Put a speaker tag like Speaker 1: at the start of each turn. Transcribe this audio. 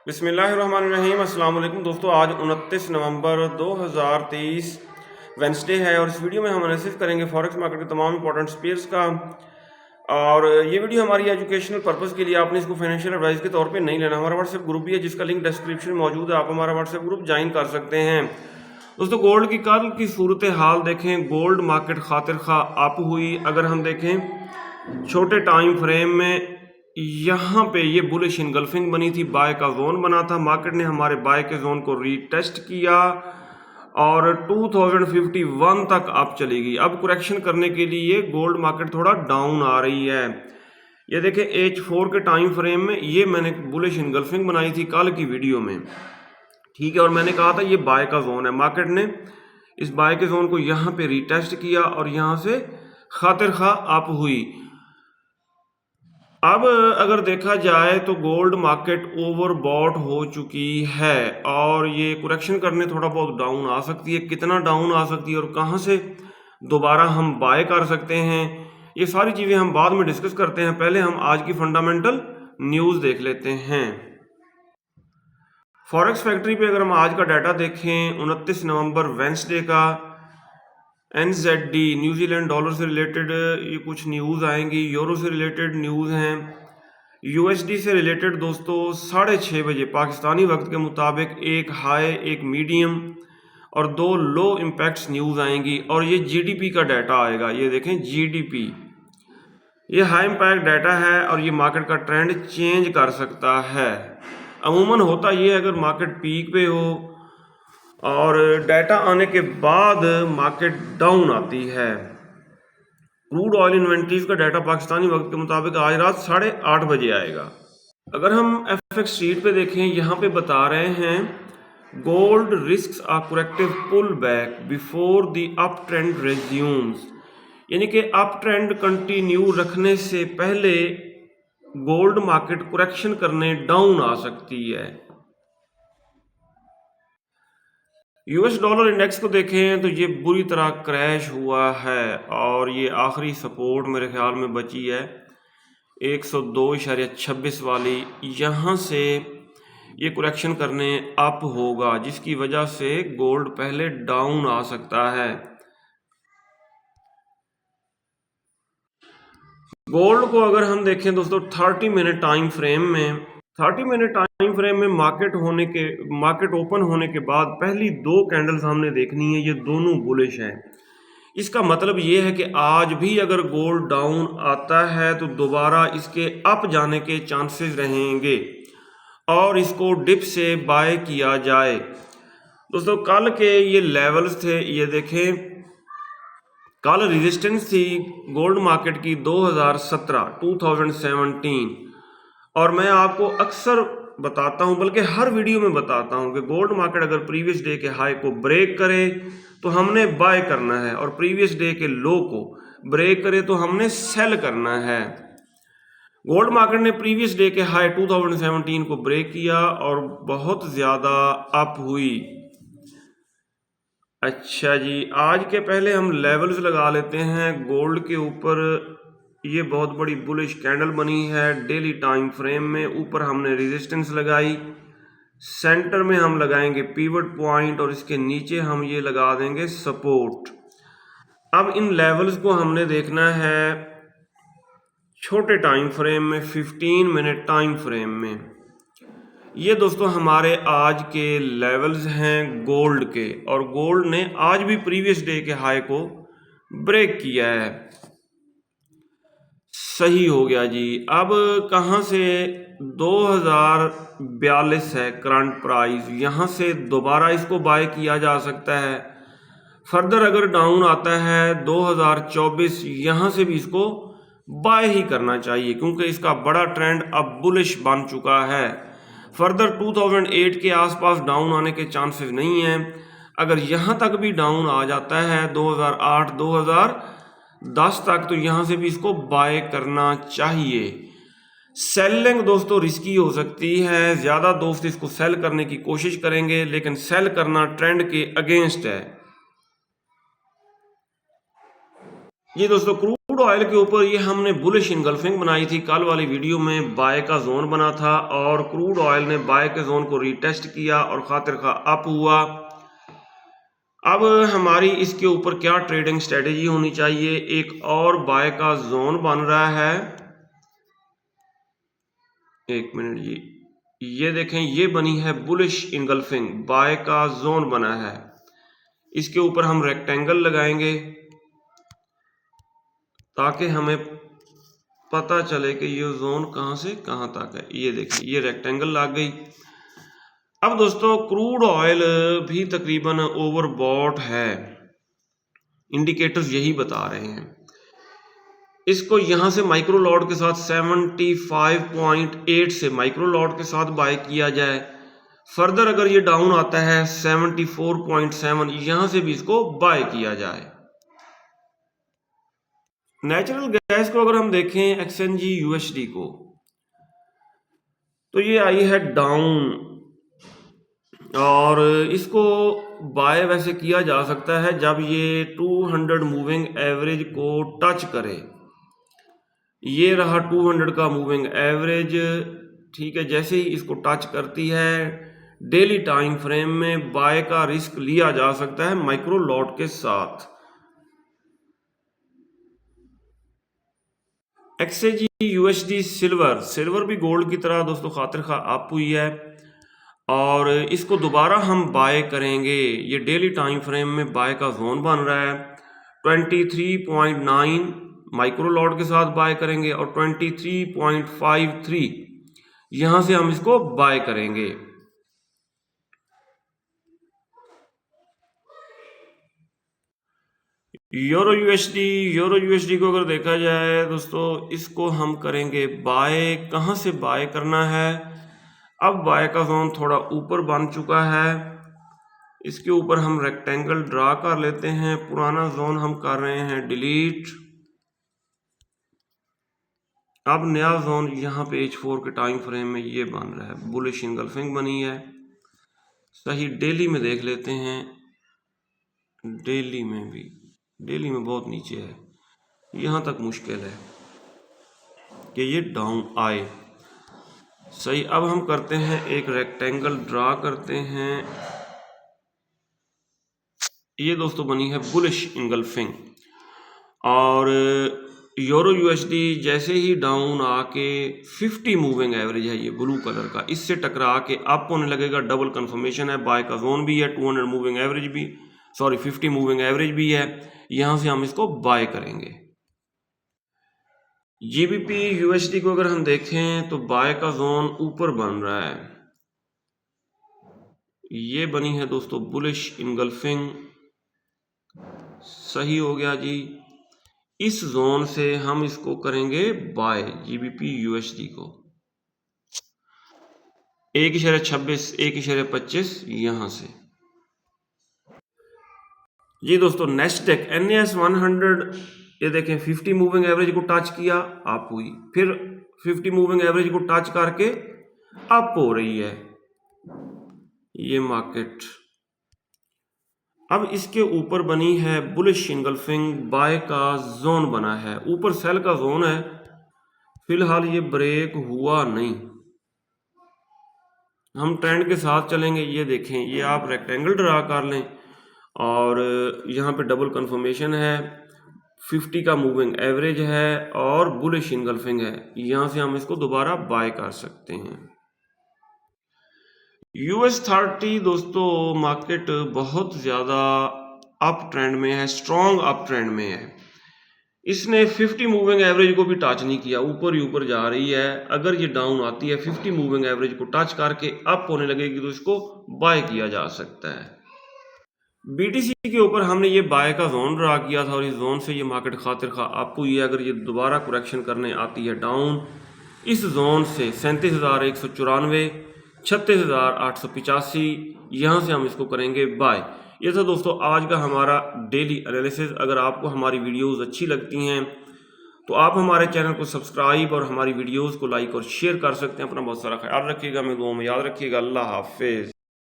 Speaker 1: बिस्मिल्लाहिर्रहमानिर्रहीम। अस्सलाम वालेकुम दोस्तों, आज 29 नवंबर 2023 वेंसडे है और इस वीडियो में हम एनालिसिस करेंगे फॉरेक्स मार्केट के तमाम इंपॉर्टेंट पेयर्स का। और ये वीडियो हमारी एजुकेशनल पर्पस के लिए, आपने इसको फाइनेंशियल एडवाइस के तौर पे नहीं लेना। हमारा व्हाट्सएप ग्रुप भी है जिसका लिंक डिस्क्रिप्शन में मौजूद है, आप हमारा व्हाट्सएप ग्रुप ज्वाइन कर सकते हैं। दोस्तों, गोल्ड की कल की सूरत हाल देखें। गोल्ड मार्केट खातिर खा अप हुई। अगर हम देखें छोटे टाइम फ्रेम में, यहाँ पे ये बुलिश इनगल्फिंग बनी थी, बाय का जोन बना था। मार्केट ने हमारे बाय के जोन को रीटेस्ट किया और 2051 तक अप चली गई। अब करेक्शन करने के लिए गोल्ड मार्केट थोड़ा डाउन आ रही है। ये देखें H4 के टाइम फ्रेम में, ये मैंने बुलिश इनगल्फिंग बनाई थी कल की वीडियो में, ठीक है। और मैंने कहा था ये बाय का जोन है। मार्केट ने इस बाय के जोन को यहाँ पे रीटेस्ट किया और यहाँ से खातिर खा अप हुई। अब अगर देखा जाए तो गोल्ड मार्केट ओवरबॉट हो चुकी है और ये करेक्शन करने थोड़ा बहुत डाउन आ सकती है। कितना डाउन आ सकती है और कहां से दोबारा हम बाय कर सकते हैं, ये सारी चीज़ें हम बाद में डिस्कस करते हैं। पहले हम आज की फंडामेंटल न्यूज़ देख लेते हैं। फॉरेक्स फैक्ट्री पे अगर हम आज का डाटा देखें 29 नवंबर वेंसडे का, NZD न्यूजीलैंड डॉलर से रिलेटेड ये कुछ न्यूज़ आएंगी, यूरो से रिलेटेड न्यूज़ हैं, USD से रिलेटेड दोस्तों 6:30 बजे पाकिस्तानी वक्त के मुताबिक एक हाई, एक मीडियम और दो लो इम्पैक्ट्स न्यूज़ आएंगी। और ये GDP का डाटा आएगा। ये देखें GDP, ये हाई इम्पैक्ट डाटा है और ये मार्केट का ट्रेंड चेंज कर सकता है। अमूमन होता ये है, अगर मार्केट पीक पे हो और डाटा आने के बाद मार्केट डाउन आती है। क्रूड ऑयल इन्वेंट्रीज का डाटा पाकिस्तानी वक्त के मुताबिक आज रात 8:30 बजे आएगा। अगर हम FX शीट पे देखें, यहाँ पे बता रहे हैं gold risks are corrective pull back before the up trend resumes, यानी कि अप ट्रेंड कंटिन्यू रखने से पहले गोल्ड मार्केट करेक्शन करने डाउन आ सकती है। US डॉलर इंडेक्स को देखें तो ये बुरी तरह क्रैश हुआ है और ये आखिरी सपोर्ट मेरे ख्याल में बची है 102.26 वाली। यहाँ से ये करेक्शन करने अप होगा, जिसकी वजह से गोल्ड पहले डाउन आ सकता है। गोल्ड को अगर हम देखें दोस्तों 30 मिनट टाइम फ्रेम में, 30 मिनट टाइम फ्रेम में मार्केट ओपन होने के बाद पहली दो कैंडल्स हमने देखनी है, ये दोनों बुलिश हैं। इसका मतलब ये है कि आज भी अगर गोल्ड डाउन आता है तो दोबारा इसके अप जाने के चांसेस रहेंगे और इसको डिप से बाय किया जाए। दोस्तों, कल के ये लेवल्स थे, ये देखें कल रेजिस्टेंस थी गोल्ड मार्केट की 2017 और मैं आपको अक्सर बताता हूं, बल्कि हर वीडियो में बताता हूं कि गोल्ड मार्केट अगर प्रीवियस डे के हाई को ब्रेक करे तो हमने बाय करना है और प्रीवियस डे के लो को ब्रेक करे तो हमने सेल करना है। गोल्ड मार्केट ने प्रीवियस डे के हाई 2017 को ब्रेक किया और बहुत ज़्यादा अप हुई। अच्छा जी, आज के पहले हम लेवल्स लगा लेते हैं गोल्ड के ऊपर। ये बहुत बड़ी बुलिश कैंडल बनी है डेली टाइम फ्रेम में। ऊपर हमने रेजिस्टेंस लगाई, सेंटर में हम लगाएंगे पिवट पॉइंट और इसके नीचे हम ये लगा देंगे सपोर्ट। अब इन लेवल्स को हमने देखना है छोटे टाइम फ्रेम में, 15 मिनट टाइम फ्रेम में। ये दोस्तों हमारे आज के लेवल्स हैं गोल्ड के, और गोल्ड ने आज भी प्रीवियस डे के हाई को ब्रेक किया है। सही हो गया जी। अब कहाँ से 2042 है करंट प्राइस, यहाँ से दोबारा इसको बाय किया जा सकता है। फर्दर अगर डाउन आता है 2024, यहाँ से भी इसको बाय ही करना चाहिए क्योंकि इसका बड़ा ट्रेंड अब बुलिश बन चुका है। फर्दर 2008 के आसपास डाउन आने के चांसेस नहीं हैं। अगर यहाँ तक भी डाउन आ जाता है 2008 2010 तक, तो यहाँ से भी इसको बाय करना चाहिए। सेलिंग दोस्तों रिस्की हो सकती है, ज़्यादा दोस्त इसको सेल करने की कोशिश करेंगे लेकिन सेल करना ट्रेंड के अगेंस्ट है। ये दोस्तों क्रूड ऑयल के ऊपर ये हमने बुलिश इनगल्फिंग बनाई थी, कल वाली वीडियो में बाय का जोन बना था और क्रूड ऑयल ने बाय के जोन को रीटेस्ट किया और खातिर खा अप हुआ। अब हमारी इसके ऊपर क्या ट्रेडिंग स्ट्रेटेजी होनी चाहिए। एक और बाय का जोन बन रहा है, एक मिनट जी, ये देखें, ये बनी है बुलिश इनगल्फिंग, बाय का जोन बना है। इसके ऊपर हम रेक्टेंगल लगाएंगे ताकि हमें पता चले कि ये जोन कहां से कहां तक है। ये देखिए, ये रेक्टेंगल लग गई। अब दोस्तों क्रूड ऑयल भी तकरीबन ओवरबॉट है, इंडिकेटर्स यही बता रहे हैं। इसको यहां से माइक्रो लॉट के साथ 75.8 से माइक्रो लॉट के साथ बाय किया जाए। फर्दर अगर ये डाउन आता है 74.7, यहां से भी इसको बाय किया जाए। नेचुरल गैस को अगर हम देखें एक्सएनजी यूएसडी को, तो ये आई है डाउन और इसको बाय वैसे किया जा सकता है जब ये 200 मूविंग एवरेज को टच करे। ये रहा 200 का मूविंग एवरेज, ठीक है। जैसे ही इसको टच करती है डेली टाइम फ्रेम में बाय का रिस्क लिया जा सकता है माइक्रो लॉट के साथ। एक्सएनजी यूएसडी सिल्वर भी गोल्ड की तरह दोस्तों खातिर खा अप हुई है और इसको दोबारा हम बाय करेंगे। ये डेली टाइम फ्रेम में बाय का जोन बन रहा है। 23.9 माइक्रो लॉट के साथ बाय करेंगे और 23.53 यहां से हम इसको बाय करेंगे। यूरो यूएसडी को अगर देखा जाए दोस्तों, इसको हम करेंगे बाय। कहां से बाय करना है, अब बाय का जोन थोड़ा ऊपर बन चुका है, इसके ऊपर हम रेक्टेंगल ड्रा कर लेते हैं। पुराना जोन हम कर रहे हैं डिलीट। अब नया जोन यहाँ पे H4 के टाइम फ्रेम में ये बन रहा है, बुलिश इनगल्फिंग बनी है। सही डेली में देख लेते हैं, डेली में बहुत नीचे है, यहाँ तक मुश्किल है कि ये डाउन आए। सही, अब हम करते हैं एक रेक्टेंगल ड्रा करते हैं। ये दोस्तों बनी है बुलिश इनगल्फिंग और यूरो यूएसडी जैसे ही डाउन आके 50 मूविंग एवरेज है, ये ब्लू कलर का, इससे टकरा के अप होने लगेगा। डबल कंफर्मेशन है, बाय का जोन भी है, 200 मूविंग एवरेज भी, 50 मूविंग एवरेज भी है। यहां से हम इसको बाय करेंगे। जीबीपी यूएसडी को अगर हम देखें तो बाय का जोन ऊपर बन रहा है। ये बनी है दोस्तों बुलिश इनगल्फिंग, सही हो गया जी। इस जोन से हम इसको करेंगे बाय, जीबीपी यूएसडी को 1.26 1.25 यहां से। जी दोस्तों नेस्टेक NAS 100, ये देखें 50 मूविंग एवरेज को टच किया, अप हुई, फिर 50 मूविंग एवरेज को टच करके अप हो रही है ये मार्केट। अब इसके ऊपर बनी है बुलिश इनगल्फिंग, बाय का जोन बना है, ऊपर सेल का जोन है। फिलहाल ये ब्रेक हुआ नहीं, हम ट्रेंड के साथ चलेंगे। ये देखें, ये आप रेक्टेंगल ड्रा कर लें और यहाँ पे डबल कंफर्मेशन है, 50 का मूविंग एवरेज है और बुलिश इनगल्फिंग है। यहाँ से हम इसको दोबारा बाय कर सकते हैं। US30 दोस्तों मार्केट बहुत ज़्यादा अप ट्रेंड में है, स्ट्रॉन्ग अप ट्रेंड में है। इसने 50 मूविंग एवरेज को भी टच नहीं किया, ऊपर ही ऊपर जा रही है। अगर ये डाउन आती है 50 मूविंग एवरेज को टच करके अप होने लगेगी तो इसको बाय किया जा सकता है। BTC के ऊपर हमने ये बाय का जोन ड्रा किया था और इस जोन से ये मार्केट खातिर खा अप हुई है। अगर ये दोबारा करेक्शन करने आती है डाउन, इस जोन से 37,194, 36,885, यहाँ से हम इसको करेंगे बाय। ये था दोस्तों आज का हमारा डेली एनालिसिस। अगर आपको हमारी वीडियोस अच्छी लगती हैं तो आप हमारे चैनल को सब्सक्राइब और हमारी वीडियोस को लाइक और शेयर कर सकते हैं। अपना बहुत सारा ख्याल रखिएगा, मैं दुआ में याद रखिएगा। अल्लाह हाफिज़।